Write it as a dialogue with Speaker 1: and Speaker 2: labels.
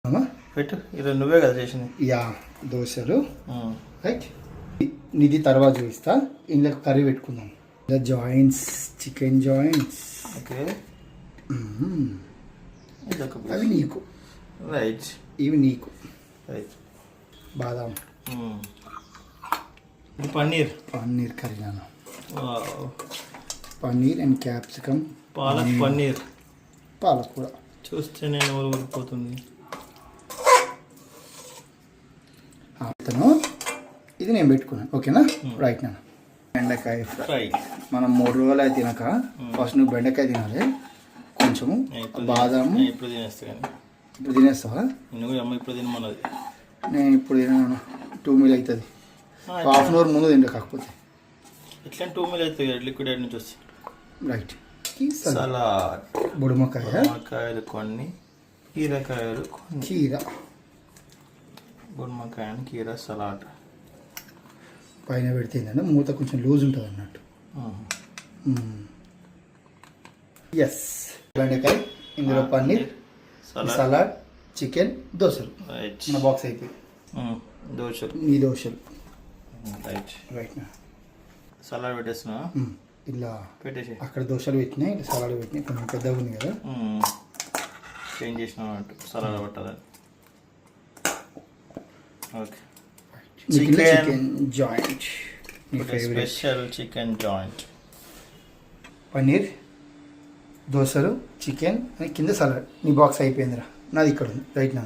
Speaker 1: పెట్టు ఈరోజు నువ్వే కదా చేసింది.
Speaker 2: యా దోశలు రైట్. ఇది తర్వాత చూపిస్తా. ఇందులో కర్రీ పెట్టుకుందాం. ఇలా జాయింట్స్, చికెన్ జాయింట్స్.
Speaker 1: ఓకే
Speaker 2: అవి నీకు
Speaker 1: రైట్,
Speaker 2: ఇవి నీకు
Speaker 1: రైట్.
Speaker 2: బాదాం,
Speaker 1: పన్నీర్
Speaker 2: పన్నీర్ కర్రీ నాన్న. పన్నీర్ అండ్ క్యాప్సికమ్,
Speaker 1: పాలక్ పన్నీర్,
Speaker 2: పాలకూర.
Speaker 1: చూస్తే నేను ఊరిపోతుంది.
Speaker 2: అతను ఇది నేను పెట్టుకున్నాను. ఓకేనా రైట్ నాన్న. బెండకాయ ఫ్రై. మనం 3 రోజులు అయితే తినక ఫస్ట్ నువ్వు బెండకాయ తినాలి. కొంచెము బాదాము.
Speaker 1: ఇప్పుడు తినేస్తా కానీ
Speaker 2: ఇప్పుడు తినేస్తావా?
Speaker 1: నువ్వు అమ్మ ఇప్పుడు తినమన్నది.
Speaker 2: నేను ఇప్పుడు తిన్నాను. 2 మీల్ అవుతుంది. హాఫ్ అన్ అవర్ ముందు తింటా. కాకపోతే
Speaker 1: ఎట్లా 2 మీల్ అవుతుంది లిక్విడ్ నుంచి వస్తే.
Speaker 2: రైట్.
Speaker 1: సలాడ్, బుడమకాయలు కొన్ని, కీరకాయలు కొన్ని.
Speaker 2: కీర,
Speaker 1: బుడమకాయ, కీర సలాడ్
Speaker 2: పైన పెడితే ఏంటంటే మూత కొంచెం లూజ్ ఉంటుంది అన్నట్టు. ఎస్. బెండకాయ, ఇందులో పన్నీర్, సలాడ్, చికెన్, దోశలు. మన బాక్స్ అయిపోయి
Speaker 1: దోశలు.
Speaker 2: ఈ దోశలు
Speaker 1: రైట్
Speaker 2: రైట్.
Speaker 1: సలాడ్ పెట్టేస్తున్నా.
Speaker 2: ఇలా
Speaker 1: పెట్టేసి
Speaker 2: అక్కడ దోశలు పెట్టినాయి, ఇలా సలాడ్ పెట్టినాయి. కొంచెం పెద్దగా ఉంది కదా,
Speaker 1: చేంజ్ చేసిన సలాడ్ పట్టాలని. Okay.
Speaker 2: Chicken joint,
Speaker 1: special chicken joint.
Speaker 2: Paneer, దోశలు, చికెన్, కింద సలాడ్. నీ బాక్స్ అయిపోయిందిరా. నాది ఇక్కడ ఉంది రైట్ నా.